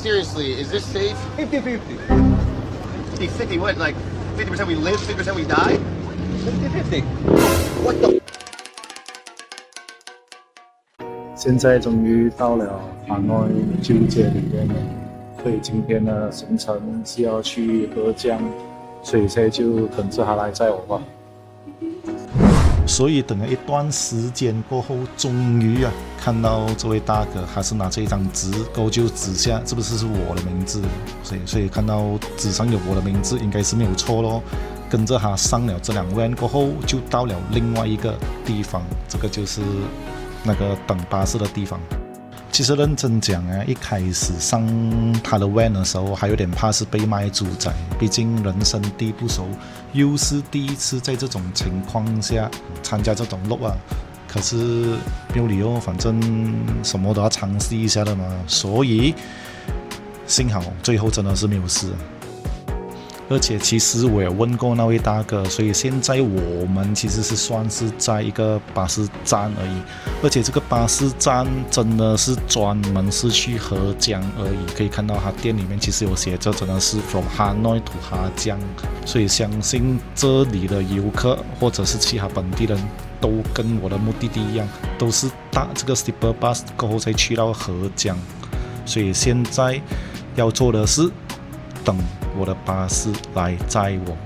seriously, is this safe? 50-50. 50-50 what? Like 50% we live, 50% we die? 50-50. What the? 现在终于到了哈诺旧街里面了，所以今天的行程是要去河江，所以现在就等着他来载我吧。所以等了一段时间过后，终于看到这位大哥，他是拿着一张纸，过后就指下是不是我的名字，所以看到纸上有我的名字，应该是没有错咯。跟着他上了这辆 van 过后，就到了另外一个地方，这个就是那个等巴士的地方。其实认真讲一开始上他的 van 的时候，还有点怕是被卖猪仔，毕竟人生地不熟，又是第一次在这种情况下参加这种路可是没有理由，反正什么都要尝试一下的嘛，所以幸好最后真的是没有事。而且其实我也问过那位大哥，所以现在我们其实是算是在一个巴士站而已，而且这个巴士站真的是专门是去河江而已，可以看到他店里面其实有写着真的是 from Hanoi to 哈江，所以相信这里的游客或者是其他本地人都跟我的目的地一样，都是搭这个 sleeper bus 过后再去到河江，所以现在要做的是等我的巴士来载我。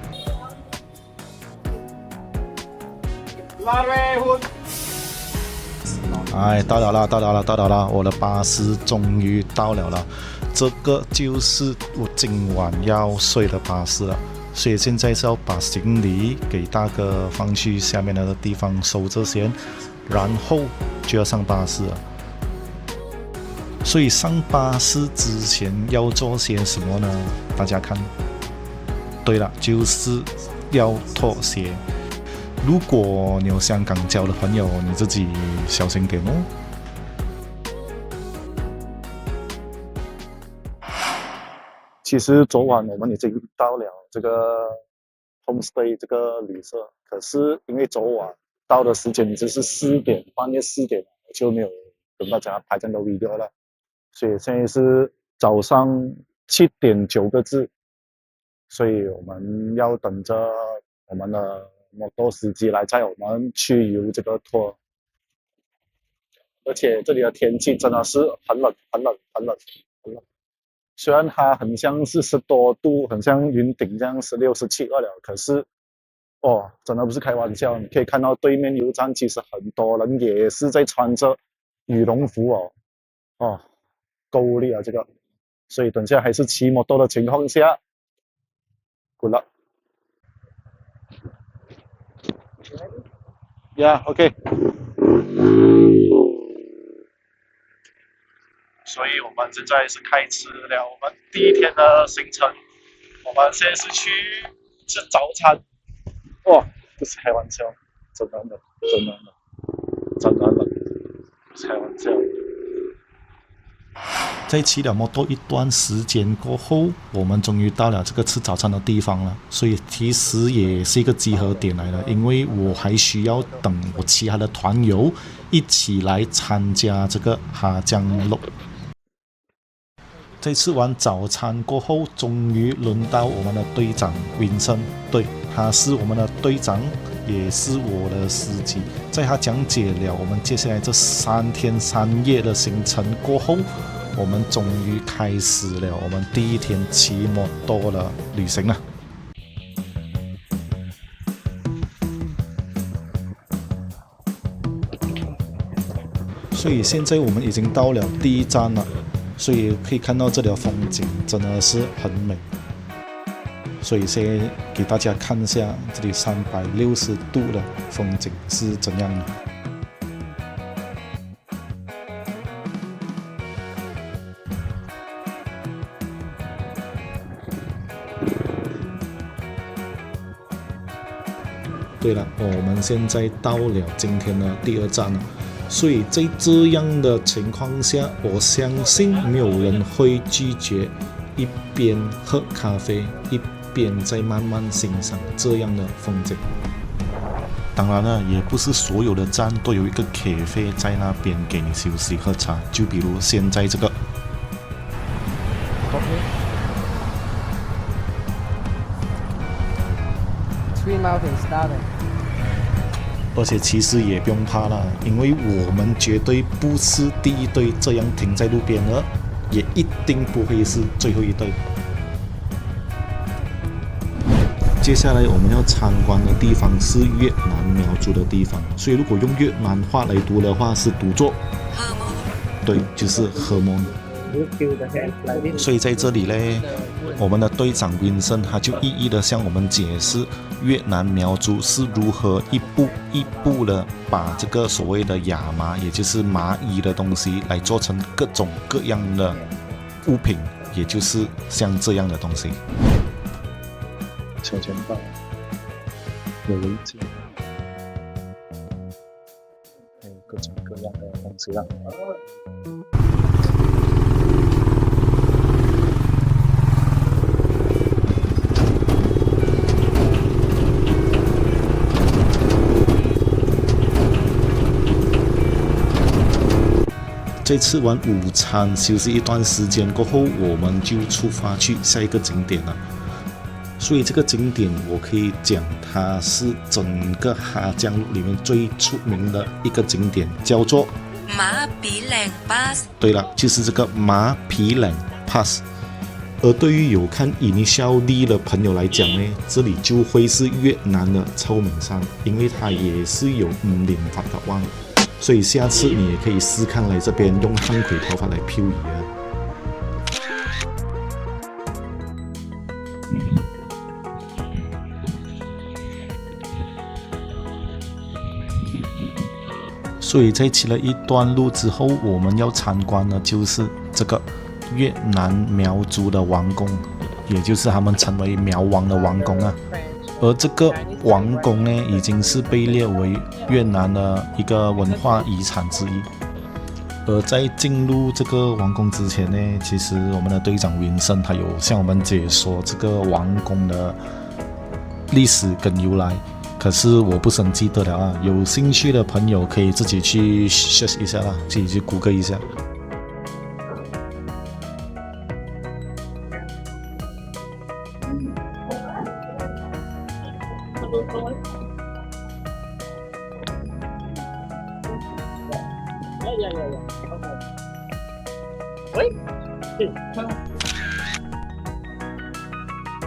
到了啦！我的巴士终于到了。这个就是我今晚要睡的巴士了，所以现在是要把行李给大哥放去下面的地方收着先，然后就要上巴士了。所以上巴士之前要做些什么呢？大家看，对了，就是要脱鞋。如果你有香港交的朋友，你自己小心点哦。其实昨晚我们已经到了这个 homestay 这个旅社，可是因为昨晚到的时间只是4点，半夜4点，我就没有跟大家拍这样的 video 了。所以现在是早上7点9个字，所以我们要等着我们的摩托司机来载我们去游这个 tour。而且这里的天气真的是很冷。虽然它很像是10多度，很像云顶这样16、17了，可是真的不是开玩笑。你可以看到对面油站其实很多人也是在穿着羽绒服够力这个，所以等下还是骑摩托的情况下 ，good luck。OK。所以我们现在是开始了我们第一天的行程。我们现在是去吃早餐，不是开玩笑，真的很冷，不是开玩笑。在骑了摩托一段时间过后，我们终于到了这个吃早餐的地方了，所以其实也是一个集合点来的，因为我还需要等我其他的团友一起来参加这个哈江路。在吃完早餐过后，终于轮到我们的队长Vincent，对，他是我们的队长，也是我的司机。在他讲解了我们接下来这3天3夜的行程过后，我们终于开始了我们第一天骑摩托的旅行了。所以现在我们已经到了第一站了，所以可以看到这里的风景真的是很美。所以先给大家看一下这里360度的风景是怎样的。对了，我们现在到了今天的第2站了，所以在这样的情况下，我相信没有人会拒绝一边喝咖啡一边在慢慢欣赏这样的风景。当然了，也不是所有的站都有一个咖啡在那边给你休息喝茶，就比如现在这个。Green Mountain started. 而且其实也不用怕了，因为我们绝对不是第一队这样停在路边的，也一定不会是最后一队。接下来我们要参观的地方是越南苗族的地方，所以如果用越南话来读的话是读作，对，就是荷蒙。所以在这里呢，我们的队长Vincent他就一一的向我们解释越南苗族是如何一步一步的把这个所谓的亚麻，也就是麻衣的东西来做成各种各样的物品，也就是像这样的东西。小钱包，有围巾，还有各种各样的东西啦。在吃完午餐休息一段时间过后，我们就出发去下一个景点了。所以这个景点我可以讲它是整个哈江路里面最出名的一个景点，叫做马皮岭 Pass。 对了，就是这个马皮岭 Pass。 而对于有看 Initial D 的朋友来讲呢，这里就会是越南的臭名山，因为它也是有5连法的望，所以下次你也可以试看来这边用汉葵头发来漂移啊。所以在骑了一段路之后，我们要参观的就是这个越南苗族的王宫，也就是他们称为苗王的王宫啊。而这个王宫呢，已经是被列为越南的一个文化遗产之一。而在进入这个王宫之前呢，其实我们的队长Vincent他有向我们解说这个王宫的历史跟由来。可是我不是很记得了啊，有兴趣的朋友可以自己去 search 一下啦，自己去谷歌一下。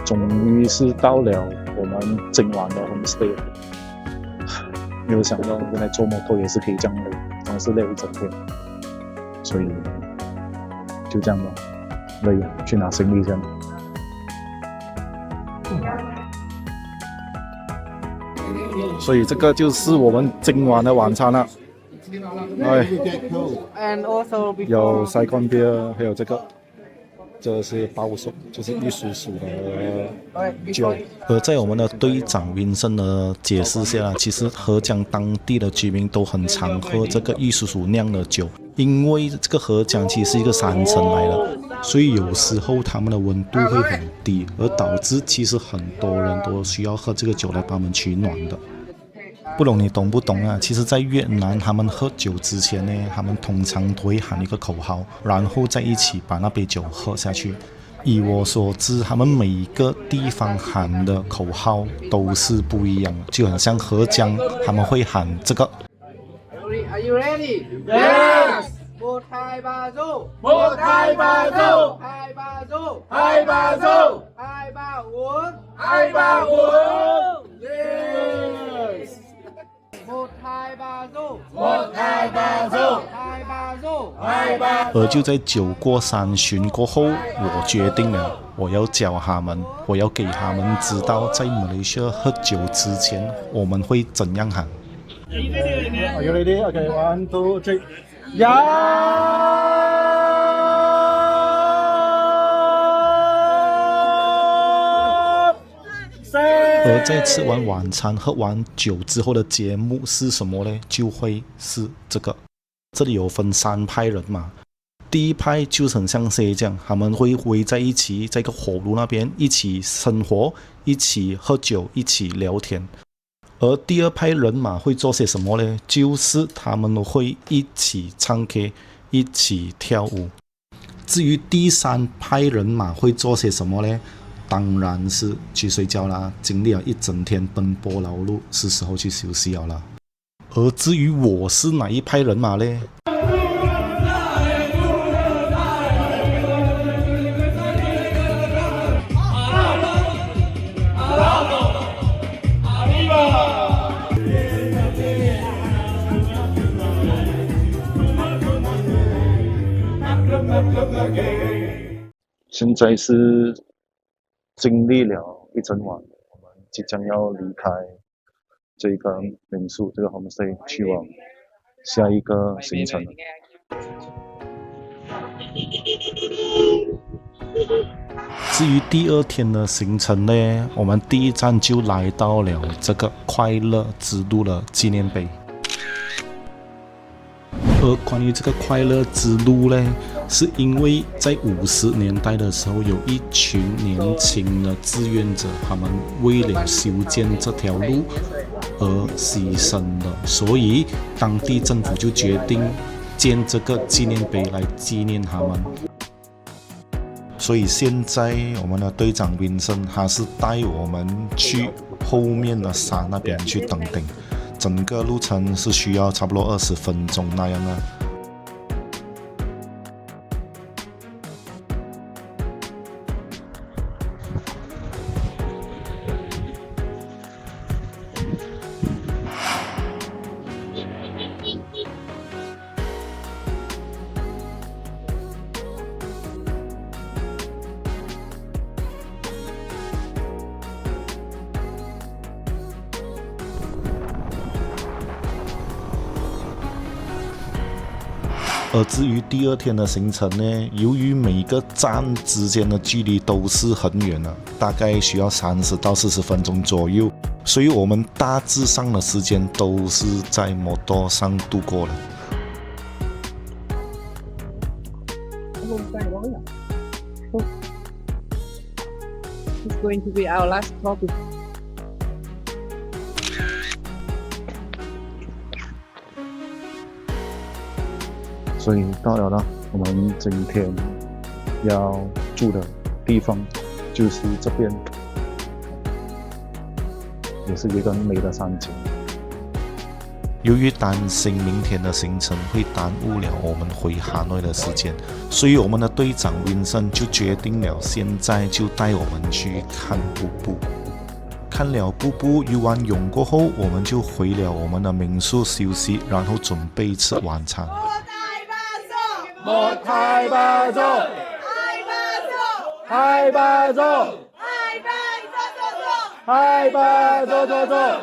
终于是到了我们今晚的 homestay， 没有想到原来坐摩托也是可以这样累，真的是累一整天，所以就这样吧，累了去拿行李先。所以这个就是我们今晚的晚餐了。哎， And also 有 before Saigon beer， 还有这是包手，就是一叔叔的酒。而在我们的队长Vincent的解释下，其实河江当地的居民都很常喝这个一叔叔酿的酒，因为这个河江其实是一个山城来的，所以有时候他们的温度会很低，而导致其实很多人都需要喝这个酒来帮他们取暖的。不懂你懂不懂啊？其实，在越南，他们喝酒之前呢，他们通常都会喊一个口号，然后再一起把那杯酒喝下去。以我所知，他们每一个地方喊的口号都是不一样的，就很像河江，他们会喊这个。Are you ready? Yes. 1 2 3 du. 1 2 3 du. 2 3 du. 2 3 du. 2 3 4. 2 3 4. Yes. 1 2 3 du. 1 2 3 du. 2 3 du. 2 3. 而就在酒过3巡过后，我决定了，我要教他们，我要给他们知道，在马来西亚喝酒之前，我们会怎样喊。Are you ready? Okay, 1 2 3. 而在吃完晚餐、喝完酒之后的节目是什么呢？就会是这个。这里有分3派人嘛。第一派就是很像谁这样，他们会围在一起，在一个火炉那边一起生活，一起喝酒，一起聊天。而第二派人马会做些什么呢？就是他们会一起唱 K， 一起跳舞。至于第3派人马会做些什么呢？当然是去睡觉啦。经历了一整天奔波劳碌，是时候去休息了啦。而至于我是哪一派人马嘞？现在是经历了一整晚，我们即将要离开这个民宿，这个 homestay 去往下一个行程。至于第二天的行程呢，我们第一站就来到了这个快乐之路的纪念碑。而关于这个快乐之路呢，是因为在50年代的时候，有一群年轻的志愿者，他们为了修建这条路而牺牲了，所以当地政府就决定建这个纪念碑来纪念他们。所以现在我们的队长Vincent他是带我们去后面的山那边去登顶，整个路程是需要差不多20分钟那样啊。而至于第二天的行程呢，由于每个站之间的距离都是很远的，大概需要30到40分钟左右，所以我们大致上的时间都是在摩托上度过了。It's going to be our last stop. 所以到了我们今天要住的地方就是这边，也是一个很美的山景。由于担心明天的行程会耽误了我们回哈nội的时间，所以我们的队长Vincent就决定了现在就带我们去看瀑布。看了瀑布游完泳过后，我们就回了我们的民宿休息，然后准备吃晚餐。một hai ba rô, hai ba rô, hai ba rô rô rô,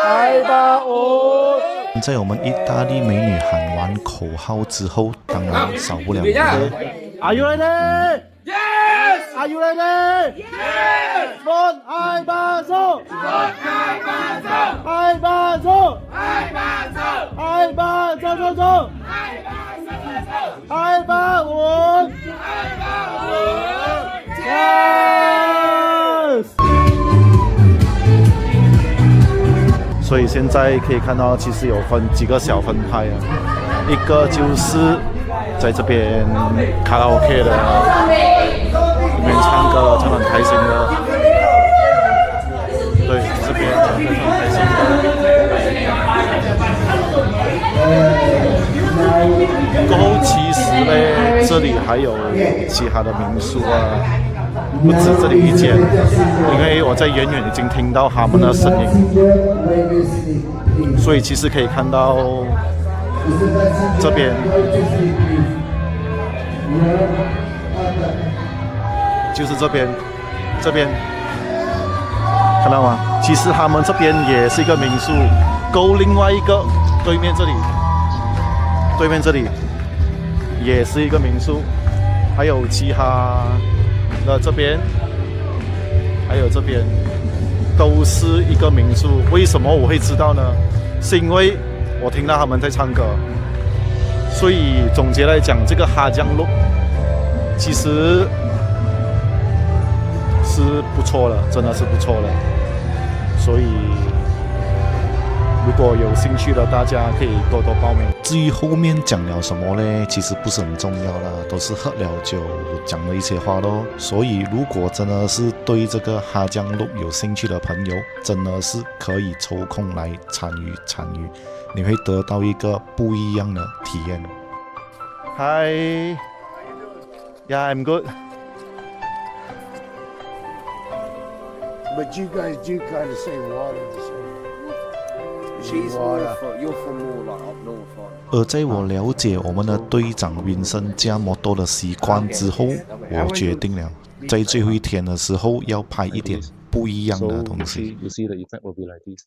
hai ba五。在我们意大利美女喊完口号之后，当然少不了我们的 Are you ready? Yes. Are you ready? Yes. một hai ba rô, một hai ba rô, hai ba rô, hai ba rô, hai ba rô rô rô, hai ba bốn, yes. 所以现在可以看到，其实有分几个小分派啊，一个就是在这边卡拉 OK 的，这边唱歌唱得很开心的，对，这边唱歌唱得很开心的。过后其实呢，这里还有其他的民宿啊，不止这里一间，因为我在远远已经听到他们的声音，所以其实可以看到这边就是这边看到吗？其实他们这边也是一个民宿，沟另外一个对面这里也是一个民宿，还有其他的这边，还有这边都是一个民宿。为什么我会知道呢？是因为我听到他们在唱歌。所以总结来讲，这个哈江路其实是不错了，真的是不错了。所以如果有兴趣的，大家可以多多报名。至于后面讲了什么呢？其实不是很重要啦，都是喝了酒讲了一些话咯。所以如果真的是对这个哈江路有兴趣的朋友，真的是可以抽空来参与，你会得到一个不一样的体验。Hi, yeah, I'm good. But you guys do kind of say water the same. She's more from, you're from more like up north, aren't you? 而在我了解我们的队长云生驾摩托的习惯之后，我决定了，在最后一天的时候要拍一点不一样的东西。 You see the effect will be like this.